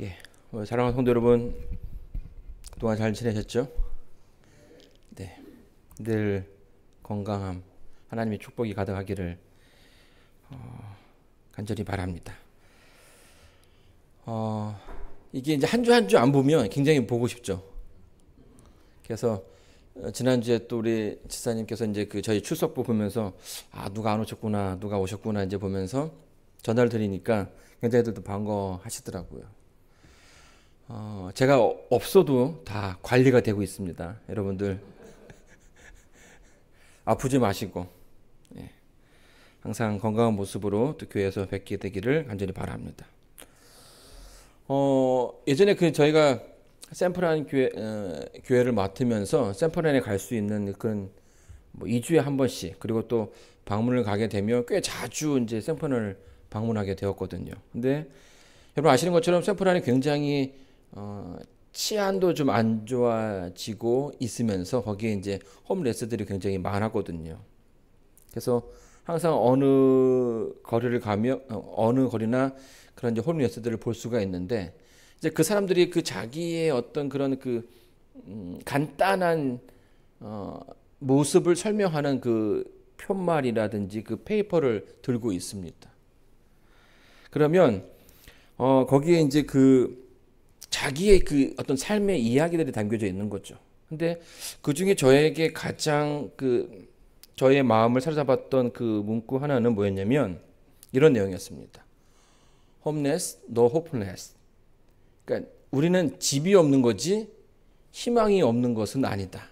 예, 사랑하는 성도 여러분, 그동안 잘 지내셨죠? 네, 늘 건강함, 하나님의 축복이 가득하기를 간절히 바랍니다. 이게 이제 한 주 한 주 안 보면 굉장히 보고 싶죠. 그래서 지난주에 또 우리 지사님께서 이제 그 저희 출석부 보면서 누가 안 오셨구나, 누가 오셨구나 이제 보면서 전화를 드리니까 굉장히 또 반가워하시더라고요. 제가 없어도 다 관리가 되고 있습니다. 여러분들 아프지 마시고 항상 건강한 모습으로 또 교회에서 뵙게 되기를 간절히 바랍니다. 예전에 그 저희가 샘플한 교회를 맡으면서 샘플란에 갈 수 있는 그런 뭐 2주에 한 번씩 그리고 또 방문을 가게 되면 꽤 자주 이제 샘플란을 방문하게 되었거든요. 근데 여러분 아시는 것처럼 샘플란이 굉장히 치안도 좀 안 좋아지고 있으면서 거기에 이제 홈레스들이 굉장히 많았거든요. 그래서 항상 어느 거리를 가면 어느 거리나 그런 이제 홈레스들을 볼 수가 있는데 이제 그 사람들이 그 자기의 어떤 그런 그 간단한 모습을 설명하는 그 편말이라든지 그 페이퍼를 들고 있습니다. 그러면 거기에 이제 그 자기의 그 어떤 삶의 이야기들이 담겨져 있는 거죠. 근데 그 중에 저에게 가장 그 저의 마음을 사로잡았던 그 문구 하나는 뭐였냐면 이런 내용이었습니다. Homeless, no hopeless. 그러니까 우리는 집이 없는 거지 희망이 없는 것은 아니다.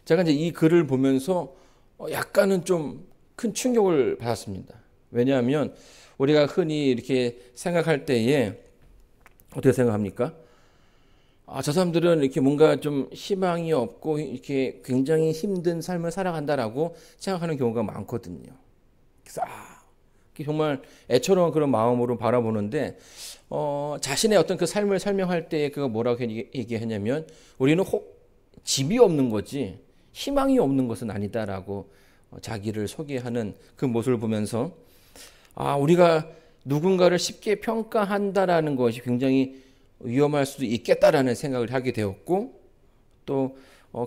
제가 이제 이 글을 보면서 약간은 좀 큰 충격을 받았습니다. 왜냐하면 우리가 흔히 이렇게 생각할 때에 어떻게 생각합니까? 저 사람들은 이렇게 뭔가 좀 희망이 없고 이렇게 굉장히 힘든 삶을 살아간다라고 생각하는 경우가 많거든요. 그래서 정말 애처로운 그런 마음으로 바라보는데 자신의 어떤 그 삶을 설명할 때 그가 뭐라고 얘기하냐면 우리는 집이 없는 거지 희망이 없는 것은 아니다라고 자기를 소개하는 그 모습을 보면서 우리가 누군가를 쉽게 평가한다라는 것이 굉장히 위험할 수도 있겠다라는 생각을 하게 되었고 또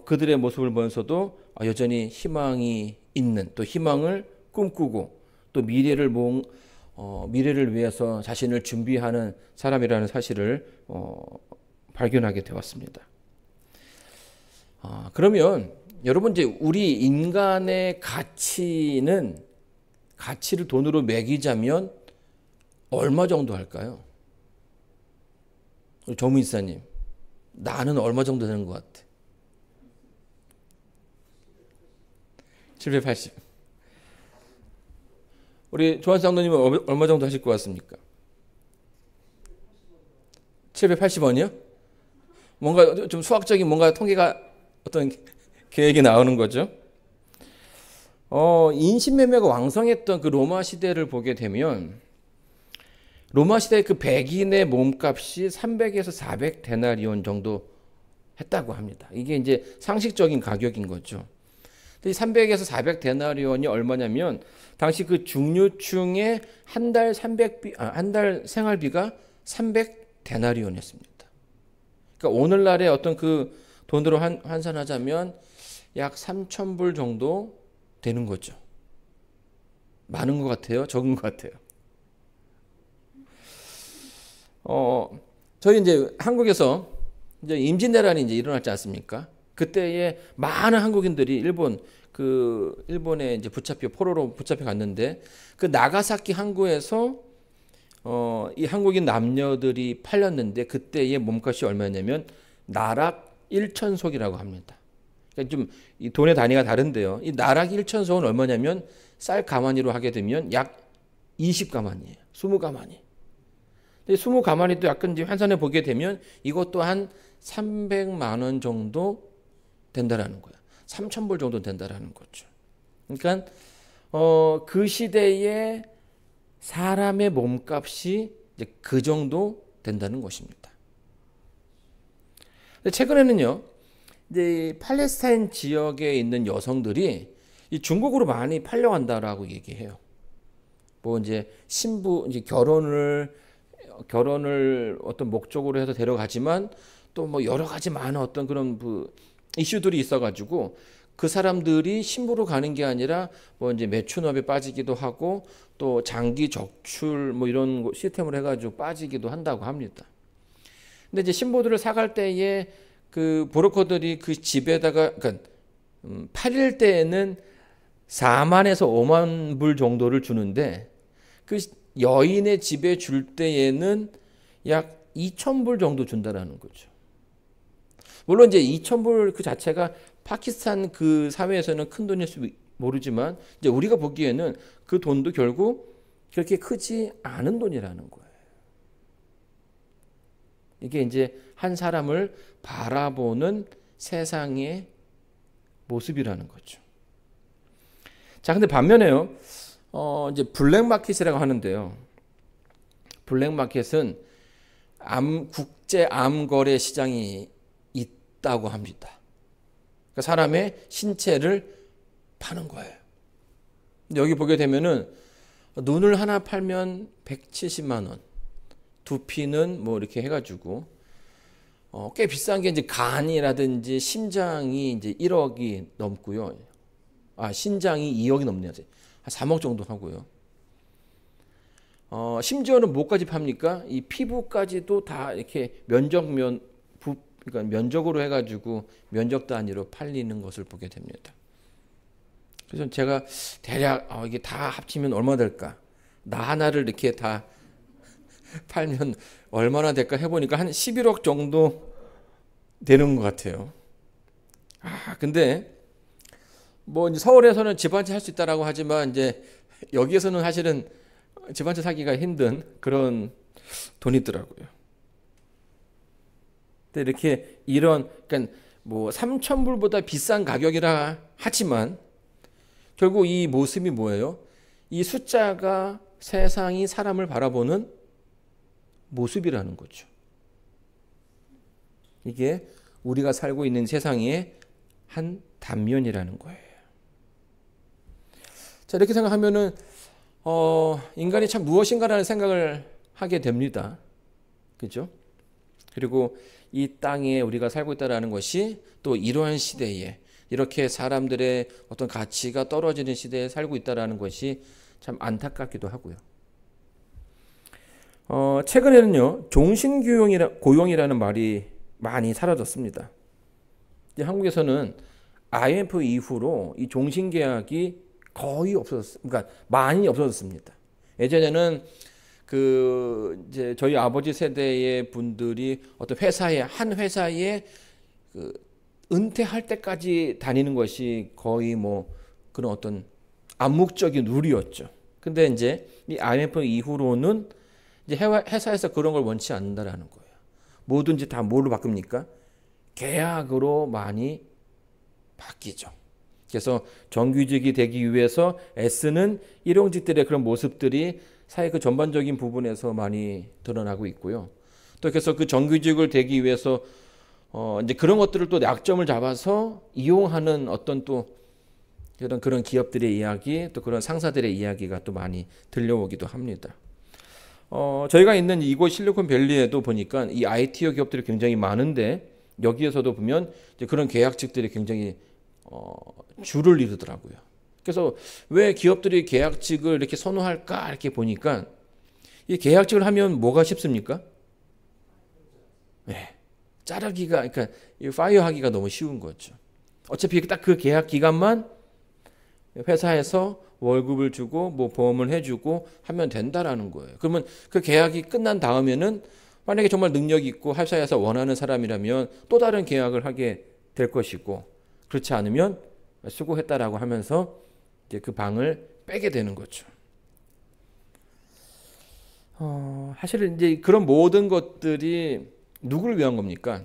그들의 모습을 보면서도 여전히 희망이 있는 또 희망을 꿈꾸고 또 미래를 위해서 자신을 준비하는 사람이라는 사실을 발견하게 되었습니다. 그러면 여러분 이제 우리 인간의 가치를 돈으로 매기자면 얼마 정도 할까요? 우리 조문사님, 나는 얼마 정도 되는 것 같아? 780. 우리 조한수 장로님은 얼마 정도 하실 것 같습니까? 780원이요? 뭔가 좀 수학적인 뭔가 통계가 어떤 계획이 나오는 거죠. 인신매매가 왕성했던 그 로마 시대를 보게 되면 로마 시대의 그 백인의 몸값이 300에서 400 데나리온 정도 했다고 합니다. 이게 이제 상식적인 가격인 거죠. 이 300에서 400 데나리온이 얼마냐면 당시 그 중류층의 한 달 생활비가 300 데나리온이었습니다. 그러니까 오늘날의 어떤 그 돈으로 환산하자면 약 3,000불 정도 되는 거죠. 많은 것 같아요? 적은 것 같아요? 저희 이제 한국에서 이제 임진왜란이 이제 일어났지 않습니까? 그때에 많은 한국인들이 일본에 이제 포로로 붙잡혀 갔는데 그 나가사키 항구에서 이 한국인 남녀들이 팔렸는데 그때의 몸값이 얼마였냐면 나락 1천속이라고 합니다. 그러니까 좀 이 돈의 단위가 다른데요. 이 나락 1천속은 얼마냐면 쌀 가마니로 하게 되면 약 20가마니예요. 20가마니. 20가마니도 약간 이제 환산해 보게 되면 이것도 한 300만 원 정도 된다라는 거야. 3,000불 정도 된다라는 거죠. 그러니까 그 시대에 사람의 몸값이 이제 그 정도 된다는 것입니다. 최근에는요, 이제 팔레스타인 지역에 있는 여성들이 이 중국으로 많이 팔려간다라고 얘기해요. 뭐 이제 결혼을 결혼을 어떤 목적으로 해서 데려가지만 또 뭐 여러 가지 많은 어떤 그런 이슈들이 있어가지고 그 사람들이 신부로 가는 게 아니라 뭐 이제 매춘업에 빠지기도 하고 또 장기 적출 뭐 이런 시스템을 해가지고 빠지기도 한다고 합니다. 근데 이제 신부들을 사갈 때에 그 브로커들이 그 집에다가 그러니까 팔릴 때에는 4만에서 5만 불 정도를 주는데 그 여인의 집에 줄 때에는 약 2천 불 정도 준다라는 거죠. 물론 이제 2천 불 그 자체가 파키스탄 그 사회에서는 큰 돈일 수 모르지만 이제 우리가 보기에는 그 돈도 결국 그렇게 크지 않은 돈이라는 거예요. 이게 이제 한 사람을 바라보는 세상의 모습이라는 거죠. 자, 근데 반면에요, 이제 블랙마켓이라고 하는데요. 블랙마켓은 국제 암거래 시장이 있다고 합니다. 그러니까 사람의 신체를 파는 거예요. 여기 보게 되면은 눈을 하나 팔면 170만 원, 두피는 뭐 이렇게 해가지고 꽤 비싼 게 이제 간이라든지 심장이 이제 1억이 넘고요. 신장이 2억이 넘네요. 한 3억 정도 하고요. 심지어는 뭐까지 팝니까? 이 피부까지도 다 이렇게 그러니까 면적으로 해가지고 면적 단위로 팔리는 것을 보게 됩니다. 그래서 제가 대략 이게 다 합치면 얼마 될까? 나 하나를 이렇게 다 팔면 얼마나 될까 해보니까 한 11억 정도 되는 것 같아요. 근데 뭐 이제 서울에서는 집 한 채 할 수 있다라고 하지만 이제 여기에서는 사실은 집 한 채 사기가 힘든 그런 돈이 있더라고요. 근데 이렇게 그러니까 뭐 3천 불보다 비싼 가격이라 하지만 결국 이 모습이 뭐예요? 이 숫자가 세상이 사람을 바라보는 모습이라는 거죠. 이게 우리가 살고 있는 세상의 한 단면이라는 거예요. 자, 이렇게 생각하면은 인간이 참 무엇인가라는 생각을 하게 됩니다. 그죠? 그리고 이 땅에 우리가 살고 있다는 것이 또 이러한 시대에 이렇게 사람들의 어떤 가치가 떨어지는 시대에 살고 있다는 것이 참 안타깝기도 하고요. 최근에는요, 고용이라는 말이 많이 사라졌습니다. 한국에서는 IMF 이후로 이 종신계약이 거의 그러니까 많이 없어졌습니다. 예전에는 이제 저희 아버지 세대의 분들이 어떤 한 회사에 은퇴할 때까지 다니는 것이 거의 뭐 그런 어떤 암묵적인 룰이었죠. 근데 이제 이 IMF 이후로는 이제 회사에서 그런 걸 원치 않는다라는 거예요. 뭐든지 다 뭘로 바꿉니까? 계약으로 많이 바뀌죠. 그래서 정규직이 되기 위해서 애쓰는 일용직들의 그런 모습들이 사회 그 전반적인 부분에서 많이 드러나고 있고요. 또 그래서 그 정규직을 되기 위해서 이제 그런 것들을 또 약점을 잡아서 이용하는 어떤 또 그런 기업들의 이야기, 또 그런 상사들의 이야기가 또 많이 들려오기도 합니다. 저희가 있는 이곳 실리콘밸리에도 보니까 이 IT 기업들이 굉장히 많은데 여기에서도 보면 이제 그런 계약직들이 굉장히 줄을 이루더라고요. 그래서 왜 기업들이 계약직을 이렇게 선호할까 이렇게 보니까 이 계약직을 하면 뭐가 쉽습니까? 네, 자르기가 그러니까 파이어하기가 너무 쉬운 거죠. 어차피 딱 그 계약 기간만 회사에서 월급을 주고 뭐 보험을 해주고 하면 된다라는 거예요. 그러면 그 계약이 끝난 다음에는 만약에 정말 능력이 있고 회사에서 원하는 사람이라면 또 다른 계약을 하게 될 것이고 그렇지 않으면 수고했다라고 하면서 이제 그 방을 빼게 되는 거죠. 사실은 이제 그런 모든 것들이 누구를 위한 겁니까?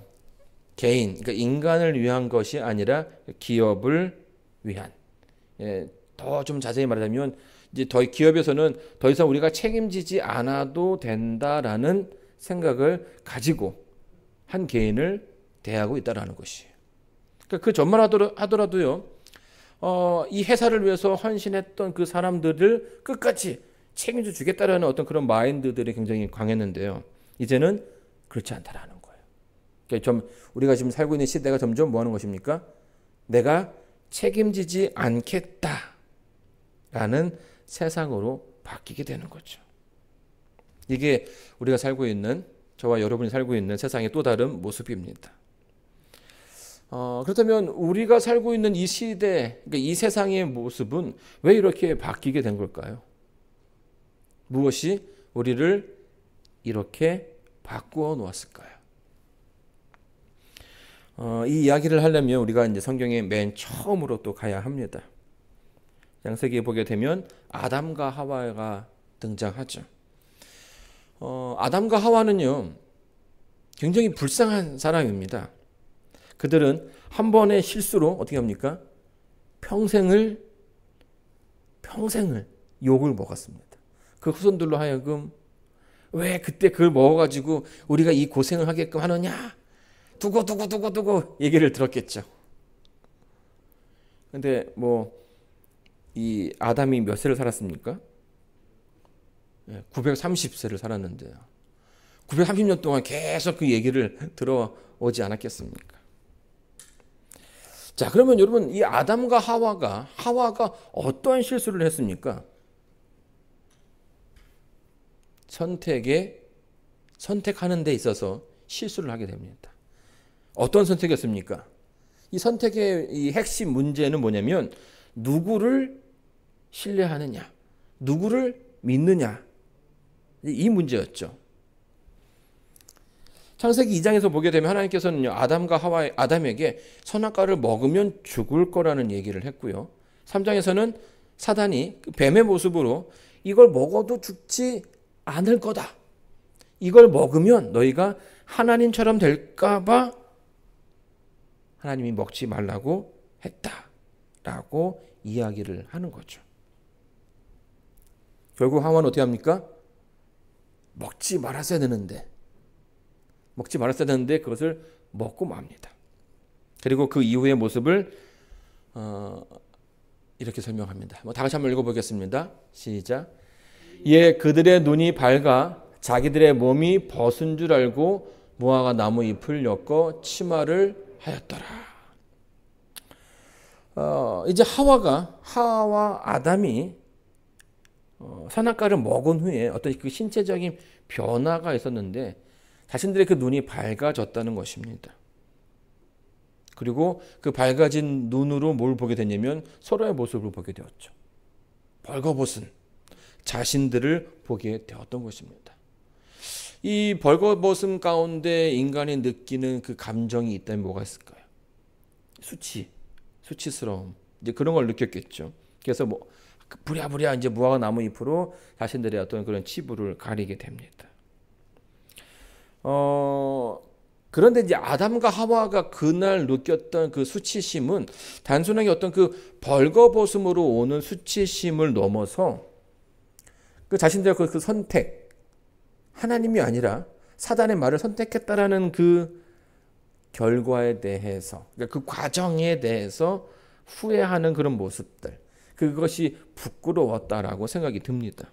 개인, 그러니까 인간을 위한 것이 아니라 기업을 위한. 더 좀 자세히 말하자면 이제 기업에서는 더 이상 우리가 책임지지 않아도 된다라는 생각을 가지고 한 개인을 대하고 있다라는 것이에요. 그러니까 그 전만 하더라도요, 이 회사를 위해서 헌신했던 그 사람들을 끝까지 책임져 주겠다라는 어떤 그런 마인드들이 굉장히 강했는데요. 이제는 그렇지 않다라는 거예요. 그러니까 좀 우리가 지금 살고 있는 시대가 점점 뭐 하는 것입니까? 내가 책임지지 않겠다라는 세상으로 바뀌게 되는 거죠. 이게 우리가 살고 있는, 저와 여러분이 살고 있는 세상의 또 다른 모습입니다. 그렇다면 우리가 살고 있는 이 시대, 그러니까 이 세상의 모습은 왜 이렇게 바뀌게 된 걸까요? 무엇이 우리를 이렇게 바꾸어 놓았을까요? 이 이야기를 하려면 우리가 이제 성경의 맨 처음으로 또 가야 합니다. 창세기에 보게 되면 아담과 하와가 등장하죠. 아담과 하와는요, 굉장히 불쌍한 사람입니다. 그들은 한 번의 실수로 어떻게 합니까? 평생을 욕을 먹었습니다. 그 후손들로 하여금 왜 그때 그걸 먹어가지고 우리가 이 고생을 하게끔 하느냐? 두고 얘기를 들었겠죠. 근데 이 아담이 몇 세를 살았습니까? 930세를 살았는데요. 930년 동안 계속 그 얘기를 들어오지 않았겠습니까? 자, 그러면 여러분, 이 아담과 하와가 어떠한 실수를 했습니까? 선택하는 데 있어서 실수를 하게 됩니다. 어떤 선택이었습니까? 이 선택의 이 핵심 문제는 뭐냐면 누구를 신뢰하느냐, 누구를 믿느냐, 이 문제였죠. 창세기 2장에서 보게 되면 하나님께서는 아담에게 선악과를 먹으면 죽을 거라는 얘기를 했고요. 3장에서는 사단이 뱀의 모습으로 이걸 먹어도 죽지 않을 거다. 이걸 먹으면 너희가 하나님처럼 될까 봐 하나님이 먹지 말라고 했다라고 이야기를 하는 거죠. 결국 하와는 어떻게 합니까? 먹지 말았어야 되는데 그것을 먹고 맙니다. 그리고 그 이후의 모습을 이렇게 설명합니다. 다 같이 한번 읽어보겠습니다. 시작. 예, 그들의 눈이 밝아 자기들의 몸이 벗은 줄 알고 무화과 나무 잎을 엮어 치마를 하였더라. 이제 하와 아담이 선악과를 먹은 후에 어떤 그 신체적인 변화가 있었는데 자신들의 그 눈이 밝아졌다는 것입니다. 그리고 그 밝아진 눈으로 뭘 보게 됐냐면 서로의 모습을 보게 되었죠. 벌거벗은 자신들을 보게 되었던 것입니다. 이 벌거벗음 가운데 인간이 느끼는 그 감정이 있다면 뭐가 있을까요? 수치스러움. 이제 그런 걸 느꼈겠죠. 그래서 부랴부랴 이제 무화과 나무 잎으로 자신들의 어떤 그런 치부를 가리게 됩니다. 그런데 이제 아담과 하와가 그날 느꼈던 그 수치심은 단순하게 어떤 그 벌거벗음으로 오는 수치심을 넘어서 그 자신들의 그 선택, 하나님이 아니라 사단의 말을 선택했다라는 그 결과에 대해서, 그러니까 그 과정에 대해서 후회하는 그런 모습들, 그것이 부끄러웠다라고 생각이 듭니다.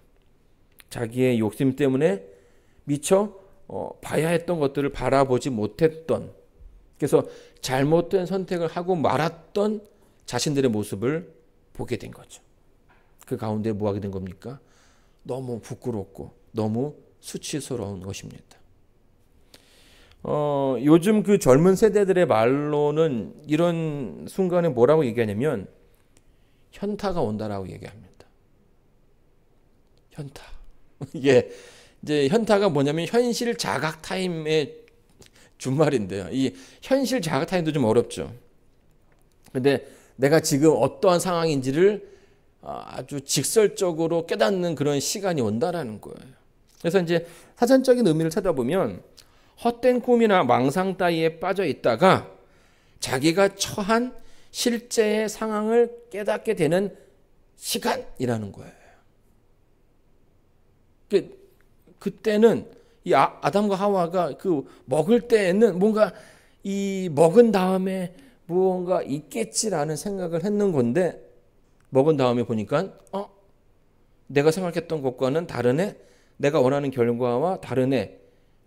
자기의 욕심 때문에 미처 봐야 했던 것들을 바라보지 못했던, 그래서 잘못된 선택을 하고 말았던 자신들의 모습을 보게 된 거죠. 그 가운데 뭐 하게 된 겁니까? 너무 부끄럽고 너무 수치스러운 것입니다. 요즘 그 젊은 세대들의 말로는 이런 순간에 뭐라고 얘기하냐면 현타가 온다라고 얘기합니다. 현타. 이게 이제 현타가 뭐냐면 현실 자각 타임의 준말인데요. 이 현실 자각 타임도 좀 어렵죠. 근데 내가 지금 어떠한 상황인지를 아주 직설적으로 깨닫는 그런 시간이 온다라는 거예요. 그래서 이제 사전적인 의미를 찾아보면 헛된 꿈이나 망상 따위에 빠져 있다가 자기가 처한 실제의 상황을 깨닫게 되는 시간이라는 거예요. 그때는 이 아담과 하와가 그 먹을 때에는 뭔가 이 먹은 다음에 무언가 있겠지라는 생각을 했는 건데 먹은 다음에 보니까 내가 생각했던 것과는 다르네. 내가 원하는 결과와 다르네.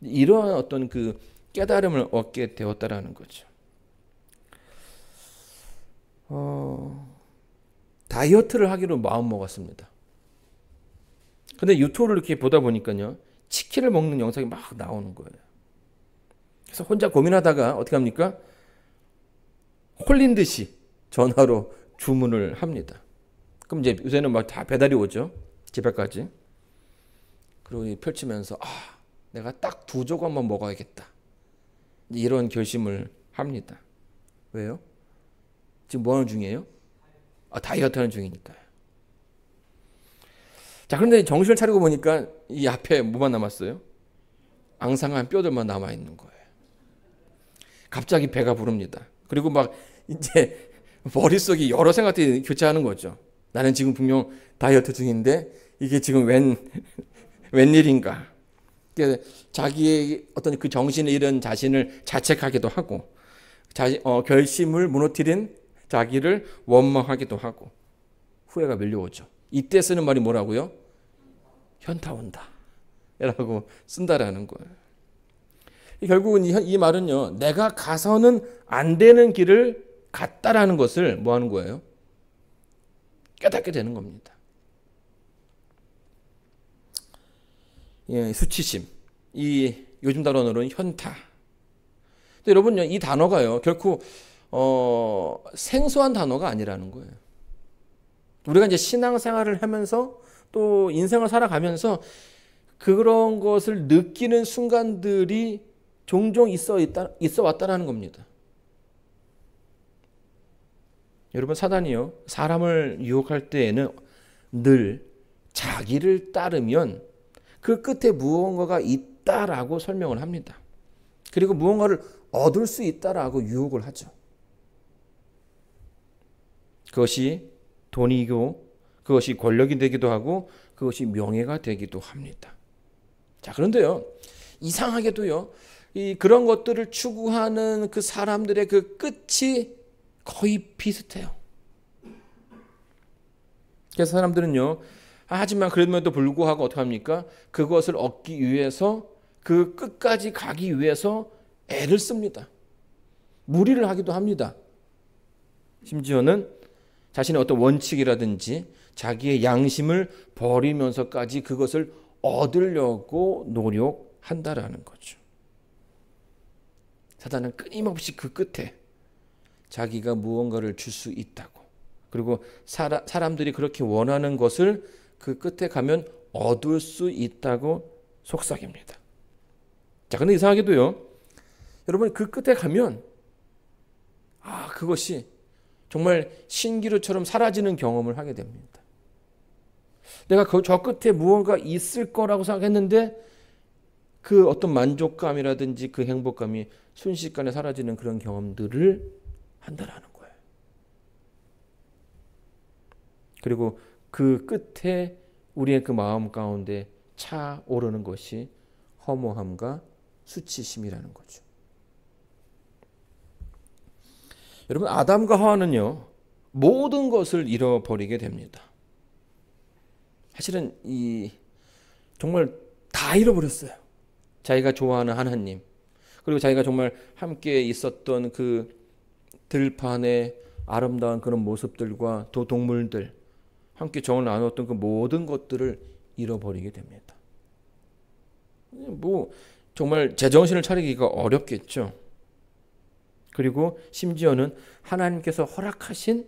이러한 어떤 그 깨달음을 얻게 되었다라는 거죠. 다이어트를 하기로 마음 먹었습니다. 근데 유튜브를 이렇게 보다 보니까요, 치킨을 먹는 영상이 막 나오는 거예요. 그래서 혼자 고민하다가 어떻게 합니까? 홀린 듯이 전화로 주문을 합니다. 그럼 이제 요새는 막 다 배달이 오죠. 집에까지. 그리고 펼치면서 내가 딱 2조각만 먹어야겠다. 이런 결심을 합니다. 왜요? 지금 뭐 하는 중이에요? 다이어트 하는 중이니까요. 자, 그런데 정신을 차리고 보니까 이 앞에 뭐만 남았어요? 앙상한 뼈들만 남아있는 거예요. 갑자기 배가 부릅니다. 그리고 막 이제 머릿속이 여러 생각들이 교차하는 거죠. 나는 지금 분명 다이어트 중인데 이게 지금 웬일인가. 자기의 어떤 그 정신을 잃은 자신을 자책하기도 하고, 결심을 무너뜨린 자기를 원망하기도 하고, 후회가 밀려오죠. 이때 쓰는 말이 뭐라고요? 현타 온다 라고 쓴다라는 거예요. 결국은 이 말은요, 내가 가서는 안 되는 길을 갔다라는 것을 뭐 하는 거예요? 깨닫게 되는 겁니다. 예, 수치심, 이 요즘 단어로는 현타. 근데 여러분요, 이 단어가요 결코 생소한 단어가 아니라는 거예요. 우리가 이제 신앙생활을 하면서 또 인생을 살아가면서 그런 것을 느끼는 순간들이 종종 있어 왔다라는 겁니다. 여러분, 사단이요, 사람을 유혹할 때에는 늘 자기를 따르면 그 끝에 무언가가 있다라고 설명을 합니다. 그리고 무언가를 얻을 수 있다라고 유혹을 하죠. 그것이 돈이고, 그것이 권력이 되기도 하고, 그것이 명예가 되기도 합니다. 자, 그런데요, 이상하게도요, 그런 것들을 추구하는 그 사람들의 그 끝이 거의 비슷해요. 그래서 사람들은요, 하지만 그럼에도 불구하고 어떻게 합니까? 그것을 얻기 위해서, 그 끝까지 가기 위해서 애를 씁니다. 무리를 하기도 합니다. 심지어는 자신의 어떤 원칙이라든지 자기의 양심을 버리면서까지 그것을 얻으려고 노력한다라는 거죠. 사단은 끊임없이 그 끝에 자기가 무언가를 줄 수 있다고, 그리고 사람들이 그렇게 원하는 것을 그 끝에 가면 얻을 수 있다고 속삭입니다. 자, 근데 이상하게도요, 여러분, 그 끝에 가면 그것이 정말 신기루처럼 사라지는 경험을 하게 됩니다. 내가 저 끝에 무언가 있을 거라고 생각했는데 그 어떤 만족감이라든지 그 행복감이 순식간에 사라지는 그런 경험들을 한다라는 거예요. 그리고 그 끝에 우리의 그 마음 가운데 차오르는 것이 허무함과 수치심이라는 거죠. 여러분, 아담과 하와는요, 모든 것을 잃어버리게 됩니다. 사실은 정말 다 잃어버렸어요. 자기가 좋아하는 하나님, 그리고 자기가 정말 함께 있었던 그 들판의 아름다운 그런 모습들과 또 동물들, 함께 정을 나눴던 그 모든 것들을 잃어버리게 됩니다. 정말 제정신을 차리기가 어렵겠죠. 그리고 심지어는 하나님께서 허락하신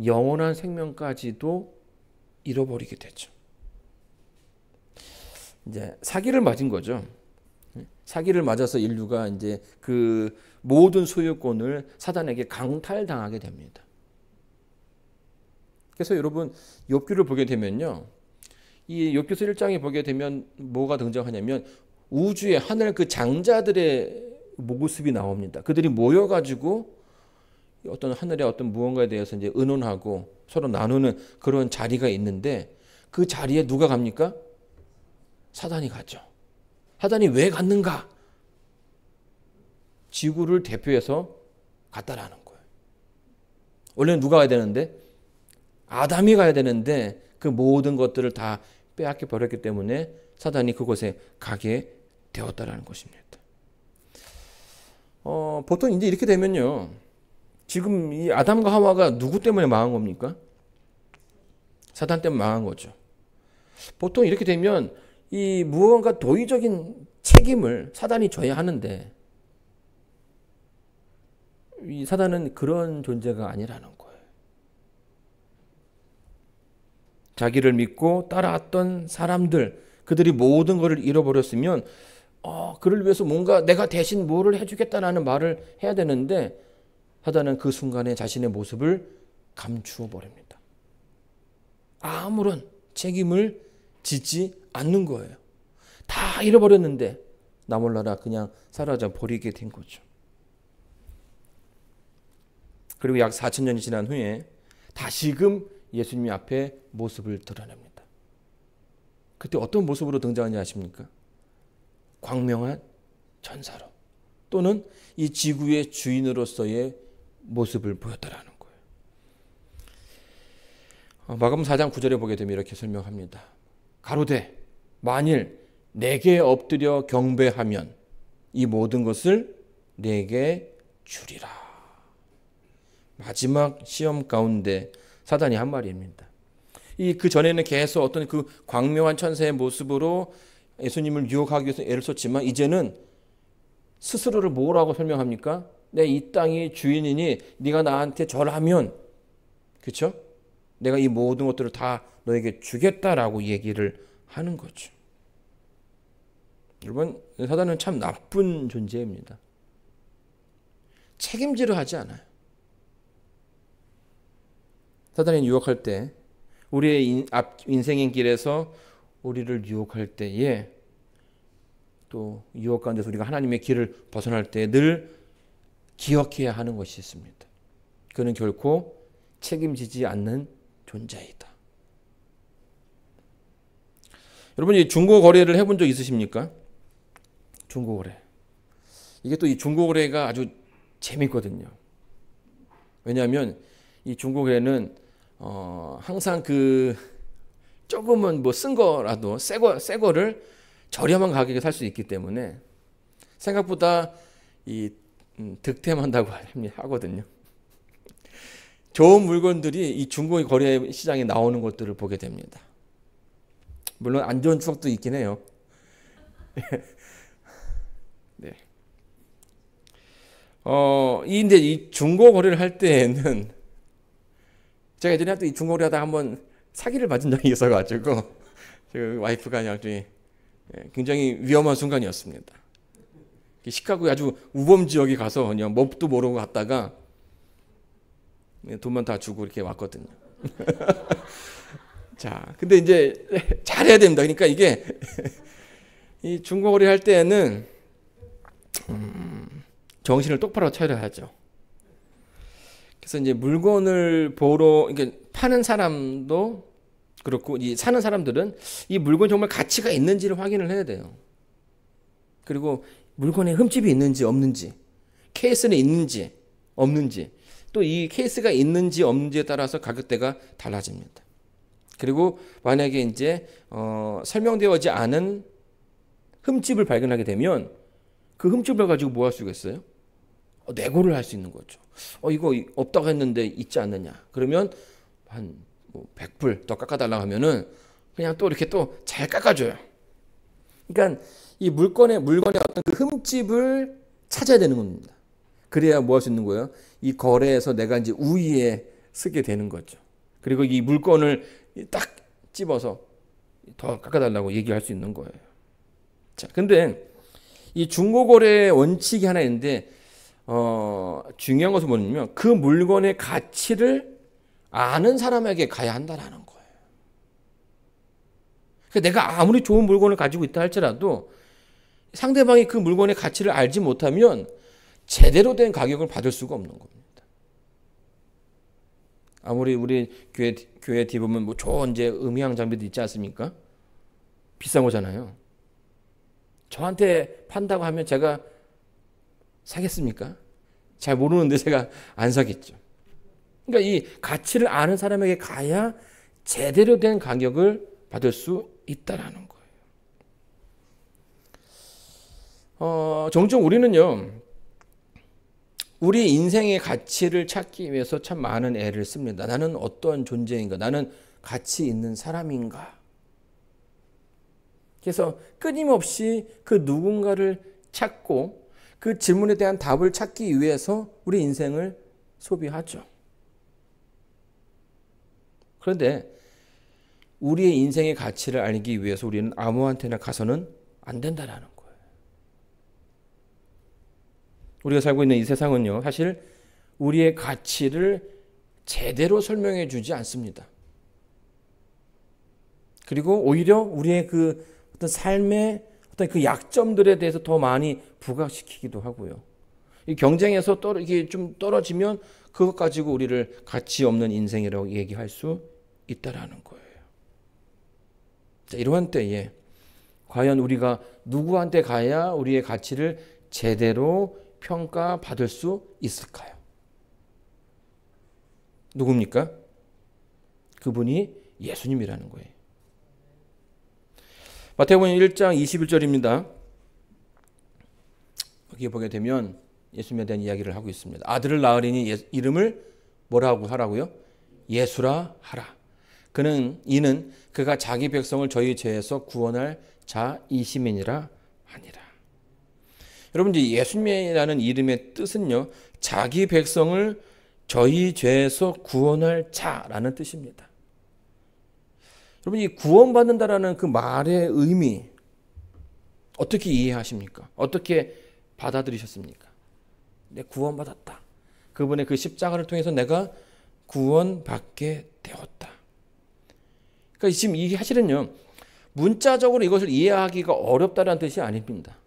영원한 생명까지도 잃어버리게 되죠. 이제 사기를 맞은 거죠. 사기를 맞아서 인류가 이제 그 모든 소유권을 사단에게 강탈당하게 됩니다. 그래서 여러분, 욥기를 보게 되면요, 이 욥기서 1장에 보게 되면 뭐가 등장하냐면 우주의 하늘 그 장자들의 모습이 나옵니다. 그들이 모여가지고 어떤 하늘의 어떤 무언가에 대해서 이제 의논하고 서로 나누는 그런 자리가 있는데, 그 자리에 누가 갑니까? 사단이 가죠. 사단이 왜 갔는가? 지구를 대표해서 갔다라는 거예요. 원래는 누가 가야 되는데? 아담이 가야 되는데 그 모든 것들을 다 빼앗겨 버렸기 때문에 사단이 그곳에 가게 되었다라는 것입니다. 보통 이제 이렇게 되면요. 지금 이 아담과 하와가 누구 때문에 망한 겁니까? 사단 때문에 망한 거죠. 보통 이렇게 되면 이 무언가 도의적인 책임을 사단이 져야 하는데 이 사단은 그런 존재가 아니라는 거예요. 자기를 믿고 따라왔던 사람들, 그들이 모든 것을 잃어버렸으면 그를 위해서 뭔가 내가 대신 뭐를 해주겠다라는 말을 해야 되는데 사단은 그 순간에 자신의 모습을 감추어 버립니다. 아무런 책임을 지지 않는 거예요. 다 잃어버렸는데 나 몰라라 그냥 사라져 버리게 된 거죠. 그리고 약 4,000년이 지난 후에 다시금 예수님 앞에 모습을 드러냅니다. 그때 어떤 모습으로 등장하는지 아십니까? 광명한 전사로 또는 이 지구의 주인으로서의 모습을 보였다라는 거예요. 마가복음 4장 9절에 보게 되면 이렇게 설명합니다. 가로되 만일 내게 엎드려 경배하면 이 모든 것을 내게 주리라. 마지막 시험 가운데 사단이 한 말입니다. 그 전에는 계속 어떤 그 광명한 천사의 모습으로 예수님을 유혹하기 위해서 애를 썼지만 이제는 스스로를 뭐라고 설명합니까? 내 이 땅의 주인이니 네가 나한테 절하면, 그렇죠? 내가 이 모든 것들을 다 너에게 주겠다라고 얘기를 하는 거죠. 여러분, 사단은 참 나쁜 존재입니다. 책임지려 하지 않아요. 사단이 유혹할 때, 우리의 인생의 길에서 우리를 유혹할 때에 또 유혹 가운데서 우리가 하나님의 길을 벗어날 때 늘 기억해야 하는 것이 있습니다. 그는 결코 책임지지 않는 존재이다. 여러분, 이 중고 거래를 해본 적 있으십니까? 중고 거래. 이게 또 이 중고 거래가 아주 재밌거든요. 왜냐하면 이 중고 거래는 항상 그 조금은 뭐 쓴 거라도 새 거를 저렴한 가격에 살 수 있기 때문에 생각보다 이 득템한다고 하거든요. 좋은 물건들이 이 중고 거래 시장에 나오는 것들을 보게 됩니다. 물론 안 좋은 추억도 있긴 해요. 네. 근데 이 중고 거래를 할 때에는 제가 예전에 또 이 중고 거래 하다가 한번 사기를 받은 적이 있어가지고 그 와이프가 아주 굉장히 위험한 순간이었습니다. 시카고의 아주 우범 지역에 가서 그냥 뭣도 모르고 갔다가 돈만 다 주고 이렇게 왔거든요. 자, 근데 이제 잘해야 됩니다. 그러니까 이게 이 중고 거래 할 때는 정신을 똑바로 차려야 하죠. 그래서 이제 물건을 보러, 이게 파는 사람도 그렇고, 이 사는 사람들은 이 물건 정말 가치가 있는지를 확인을 해야 돼요. 그리고 물건에 흠집이 있는지 없는지, 케이스는 있는지 없는지, 또 이 케이스가 있는지 없는지에 따라서 가격대가 달라집니다. 그리고 만약에 이제 설명되어지 않은 흠집을 발견하게 되면 그 흠집을 가지고 뭐 할 수가 있어요? 내고를 할 수 있는 거죠. 이거 없다고 했는데 있지 않느냐. 그러면 한 100불 더 깎아달라고 하면은 그냥 또 이렇게 또 잘 깎아줘요. 그러니까 이 물건의 어떤 그 흠집을 찾아야 되는 겁니다. 그래야 뭐 할 수 있는 거예요? 이 거래에서 내가 이제 우위에 쓰게 되는 거죠. 그리고 이 물건을 딱 집어서 더 깎아달라고 얘기할 수 있는 거예요. 자, 근데 이 중고거래의 원칙이 하나 있는데, 중요한 것은 뭐냐면 그 물건의 가치를 아는 사람에게 가야 한다라는 거예요. 그러니까 내가 아무리 좋은 물건을 가지고 있다 할지라도 상대방이 그 물건의 가치를 알지 못하면 제대로 된 가격을 받을 수가 없는 겁니다. 아무리 우리 교회 뒤 보면 뭐 좋은 이제 음향 장비도 있지 않습니까? 비싼 거잖아요. 저한테 판다고 하면 제가 사겠습니까? 잘 모르는데 제가 안 사겠죠. 그러니까 이 가치를 아는 사람에게 가야 제대로 된 가격을 받을 수 있다라는 거예요. 종종 우리는요, 우리 인생의 가치를 찾기 위해서 참 많은 애를 씁니다. 나는 어떤 존재인가? 나는 가치 있는 사람인가? 그래서 끊임없이 그 누군가를 찾고 그 질문에 대한 답을 찾기 위해서 우리 인생을 소비하죠. 그런데 우리의 인생의 가치를 알기 위해서 우리는 아무한테나 가서는 안 된다라는 거예요. 우리가 살고 있는 이 세상은요, 사실 우리의 가치를 제대로 설명해 주지 않습니다. 그리고 오히려 우리의 그 어떤 삶의 어떤 그 약점들에 대해서 더 많이 부각시키기도 하고요. 이 경쟁에서 이게 좀 떨어지면 그것 가지고 우리를 가치 없는 인생이라고 얘기할 수 있다라는 거예요. 자, 이러한 때에 과연 우리가 누구한테 가야 우리의 가치를 제대로 평가받을 수 있을까요? 누굽니까? 그분이 예수님이라는 거예요. 마태복음 1장 21절입니다. 여기 보게 되면 예수님에 대한 이야기를 하고 있습니다. 아들을 낳으리니 이름을 뭐라고 하라고요? 예수라 하라. 이는 그가 자기 백성을 저희 죄에서 구원할 자이심이니라 하니라. 여러분, 이제 예수님이라는 이름의 뜻은요, 자기 백성을 저희 죄에서 구원할 자라는 뜻입니다. 여러분, 이 구원받는다라는 그 말의 의미 어떻게 이해하십니까? 어떻게 받아들이셨습니까? 내 구원받았다. 그분의 그 십자가를 통해서 내가 구원받게 되었다. 그러니까 지금 이게 사실은요, 문자적으로 이것을 이해하기가 어렵다는 뜻이 아닙니다.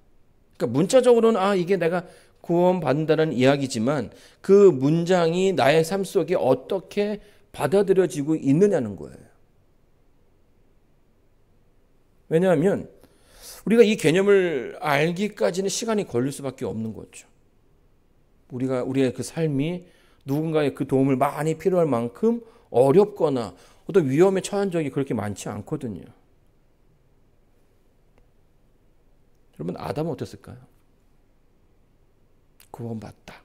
그러니까 문자적으로는 이게 내가 구원받는다는 이야기지만 그 문장이 나의 삶 속에 어떻게 받아들여지고 있느냐는 거예요. 왜냐하면 우리가 이 개념을 알기까지는 시간이 걸릴 수밖에 없는 거죠. 우리의 그 삶이 누군가의 그 도움을 많이 필요할 만큼 어렵거나 어떤 위험에 처한 적이 그렇게 많지 않거든요. 여러분, 아담은 어땠을까요? 구원받다.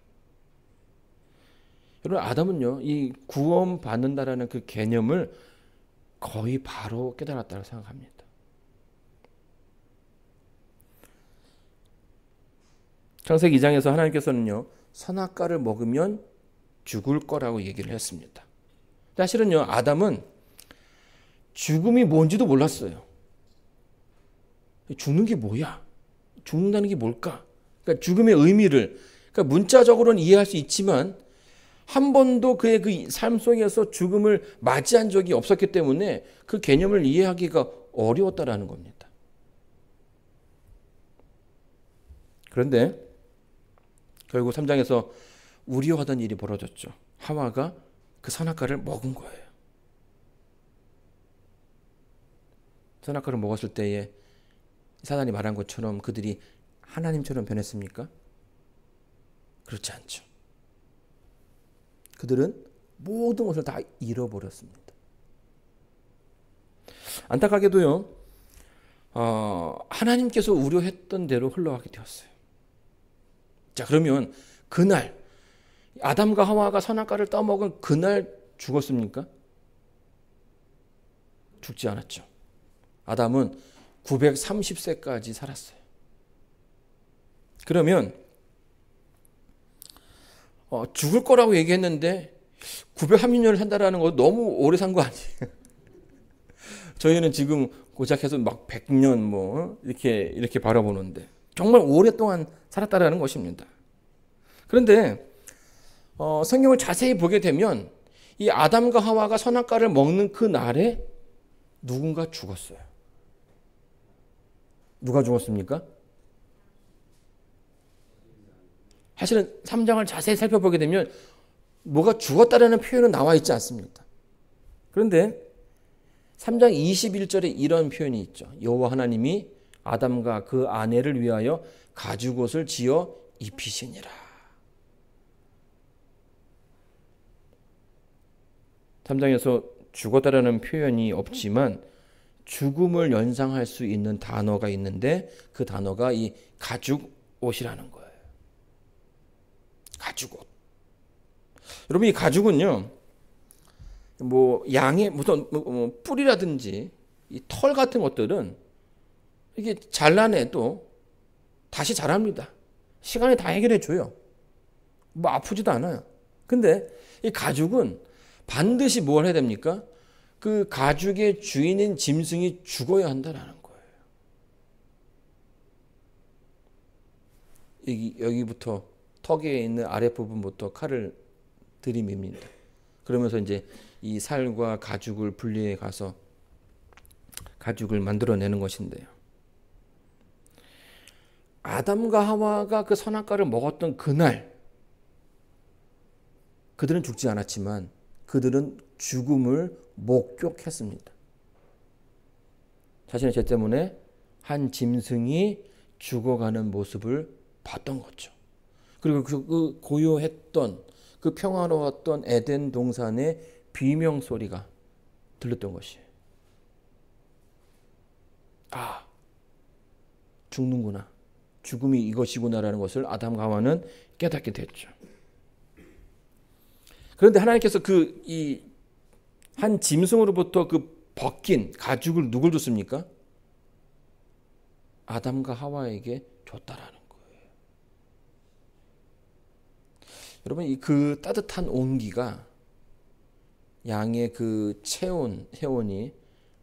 여러분, 아담은요, 이 구원받는다라는 그 개념을 거의 바로 깨달았다고 생각합니다. 창세기 2장에서 하나님께서는요, 선악과를 먹으면 죽을 거라고 얘기를 했습니다. 사실은요, 아담은 죽음이 뭔지도 몰랐어요. 죽는 게 뭐야? 죽는다는 게 뭘까? 그러니까 죽음의 의미를, 그러니까 문자적으로는 이해할 수 있지만 한 번도 그의 그 삶 속에서 죽음을 맞이한 적이 없었기 때문에 그 개념을 이해하기가 어려웠다라는 겁니다. 그런데 결국 3장에서 우려하던 일이 벌어졌죠. 하와가 그 선악과를 먹은 거예요. 선악과를 먹었을 때에 사단이 말한 것처럼 그들이 하나님처럼 변했습니까? 그렇지 않죠. 그들은 모든 것을 다 잃어버렸습니다. 안타깝게도요, 하나님께서 우려했던 대로 흘러가게 되었어요. 자, 그러면 그날 아담과 하와가 선악과를 따먹은 그날 죽었습니까? 죽지 않았죠. 아담은 930세까지 살았어요. 그러면 죽을 거라고 얘기했는데 930년을 산다라는 거 너무 오래 산 거 아니에요? 저희는 지금 고작해서 막 100년 뭐 이렇게 바라보는데 정말 오랫동안 살았다라는 것입니다. 그런데 성경을 자세히 보게 되면 이 아담과 하와가 선악과를 먹는 그 날에 누군가 죽었어요. 누가 죽었습니까? 사실은 3장을 자세히 살펴보게 되면 뭐가 죽었다라는 표현은 나와 있지 않습니다. 그런데 3장 21절에 이런 표현이 있죠. 여호와 하나님이 아담과 그 아내를 위하여 가죽옷을 지어 입히시니라. 3장에서 죽었다라는 표현이 없지만 죽음을 연상할 수 있는 단어가 있는데 그 단어가 이 가죽옷이라는 거예요. 가죽옷. 여러분 이 가죽은요, 뭐 양의 무슨 뿔이라든지 이 털 같은 것들은 이게 잘라내도 다시 자랍니다. 시간이 다 해결해 줘요. 뭐 아프지도 않아요. 근데 이 가죽은 반드시 뭘 해야 됩니까? 그 가죽의 주인인 짐승이 죽어야 한다라는 거예요. 여기부터 턱에 있는 아랫부분부터 칼을 들이밉니다. 그러면서 이제 이 살과 가죽을 분리해 가서 가죽을 만들어내는 것인데요. 아담과 하와가 그 선악과를 먹었던 그날 그들은 죽지 않았지만 그들은 죽음을 목격했습니다. 자신의 죄 때문에 한 짐승이 죽어가는 모습을 봤던 거죠. 그리고 그 고요했던 그 평화로웠던 에덴 동산의 비명 소리가 들렸던 것이에요. 아, 죽는구나. 죽음이 이것이구나라는 것을 아담과 하와는 깨닫게 됐죠. 그런데 하나님께서 한 짐승으로부터 그 벗긴 가죽을 누굴 줬습니까? 아담과 하와에게 줬다라는 거예요. 여러분 그 따뜻한 온기가 양의 그 체온이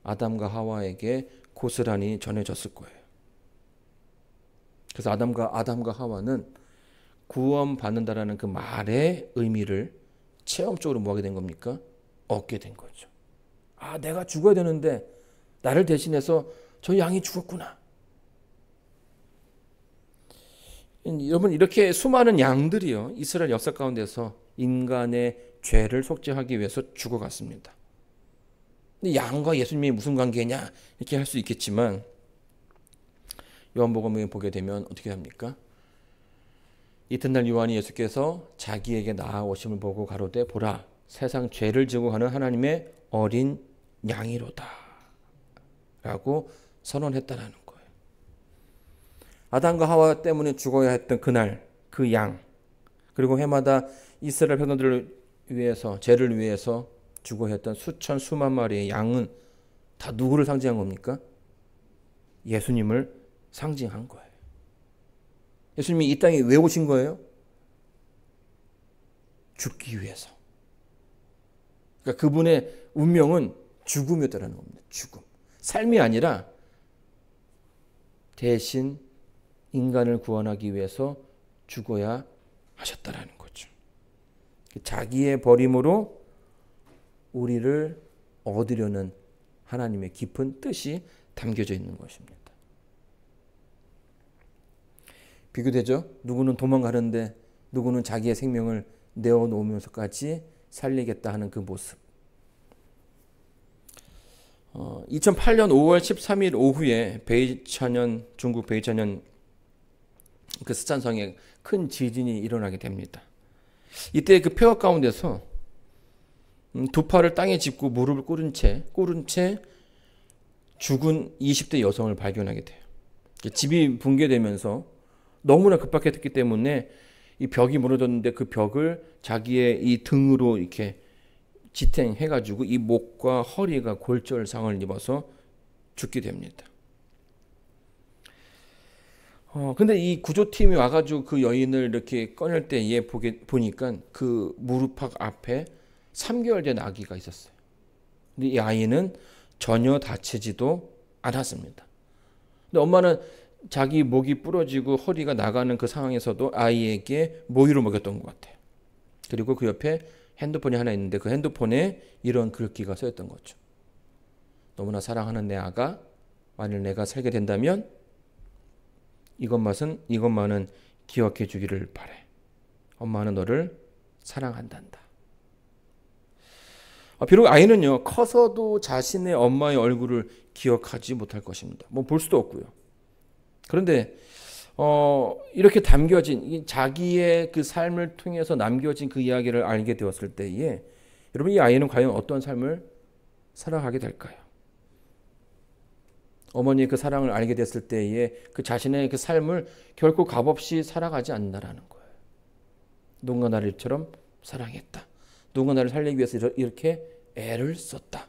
아담과 하와에게 고스란히 전해졌을 거예요. 그래서 아담과 하와는 구원받는다라는 그 말의 의미를 체험적으로 뭐 하게 된 겁니까? 얻게 된 거죠. 아, 내가 죽어야 되는데 나를 대신해서 저 양이 죽었구나. 여러분 이렇게 수많은 양들이요 이스라엘 역사 가운데서 인간의 죄를 속죄하기 위해서 죽어갔습니다. 근데 양과 예수님이 무슨 관계냐 이렇게 할 수 있겠지만 요한복음에 보게 되면 어떻게 합니까? 이튿날 요한이 예수께서 자기에게 나아오심을 보고 가로되 보라 세상 죄를 지고 가는 하나님의 어린 양이로다 라고 선언했다라는 거예요. 아담과 하와 때문에 죽어야 했던 그날 그 양, 그리고 해마다 이스라엘 백성들을 위해서 죄를 위해서 죽어야 했던 수천 수만 마리의 양은 다 누구를 상징한 겁니까? 예수님을 상징한 거예요. 예수님이 이 땅에 왜 오신 거예요? 죽기 위해서. 그러니까 그분의 운명은 죽음이었다는 겁니다. 죽음. 삶이 아니라 대신 인간을 구원하기 위해서 죽어야 하셨다라는 거죠. 자기의 버림으로 우리를 얻으려는 하나님의 깊은 뜻이 담겨져 있는 것입니다. 비교되죠? 누구는 도망가는데 누구는 자기의 생명을 내어놓으면서까지 살리겠다 하는 그 모습. 2008년 5월 13일 오후에 중국 베이천현 그 스촨성에 큰 지진이 일어나게 됩니다. 이때 그 폐허 가운데서 두 팔을 땅에 짚고 무릎을 꿇은 채 죽은 20대 여성을 발견하게 돼요. 집이 붕괴되면서 너무나 급박했기 때문에 이 벽이 무너졌는데 그 벽을 자기의 이 등으로 이렇게 지탱해가지고 이 목과 허리가 골절상을 입어서 죽게 됩니다. 근데 이 구조팀이 와가지고 그 여인을 이렇게 꺼낼 때에 보니까 그 무릎팍 앞에 3개월 된 아기가 있었어요. 근데 이 아이는 전혀 다치지도 않았습니다. 근데 엄마는 자기 목이 부러지고 허리가 나가는 그 상황에서도 아이에게 모유를 먹였던 것 같아요. 그리고 그 옆에 핸드폰이 하나 있는데 그 핸드폰에 이런 글귀가 써있던 거죠. 너무나 사랑하는 내 아가 만일 내가 살게 된다면 이것만은 기억해 주기를 바래. 엄마는 너를 사랑한단다. 비록 아이는요 커서도 자신의 엄마의 얼굴을 기억하지 못할 것입니다. 뭐 볼 수도 없고요. 그런데 이렇게 담겨진 자기의 그 삶을 통해서 남겨진 그 이야기를 알게 되었을 때에 여러분 이 아이는 과연 어떤 삶을 살아가게 될까요? 어머니의 그 사랑을 알게 됐을 때에 그 자신의 그 삶을 결코 값없이 살아가지 않는다라는 거예요. 누군가 나를 이처럼 사랑했다. 누군가 나를 살리기 위해서 이렇게 애를 썼다.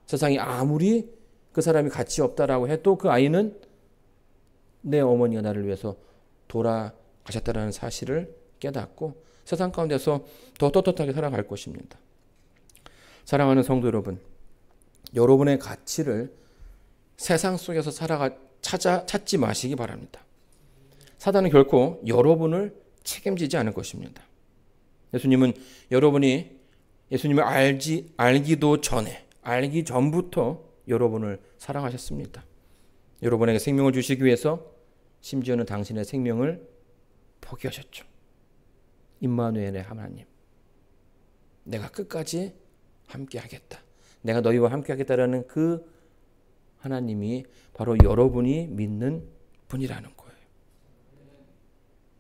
세상에 아무리 그 사람이 가치 없다라고 해도 그 아이는 내 어머니가 나를 위해서 돌아가셨다라는 사실을 깨닫고 세상 가운데서 더 떳떳하게 살아갈 것입니다. 사랑하는 성도 여러분, 여러분의 가치를 세상 속에서 찾지 마시기 바랍니다. 사단은 결코 여러분을 책임지지 않을 것입니다. 예수님은 여러분이 예수님을 알기도 전에, 알기 전부터 여러분을 사랑하셨습니다. 여러분에게 생명을 주시기 위해서 심지어는 당신의 생명을 포기하셨죠. 임마누엘의 하나님, 내가 끝까지 함께하겠다. 내가 너희와 함께하겠다라는 그 하나님이 바로 여러분이 믿는 분이라는 거예요.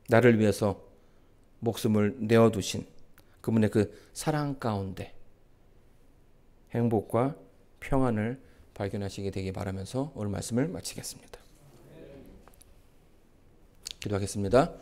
나를 위해서 목숨을 내어두신 그분의 그 사랑 가운데 행복과 평안을 발견하시게 되기 바라면서 오늘 말씀을 마치겠습니다. 기도하겠습니다.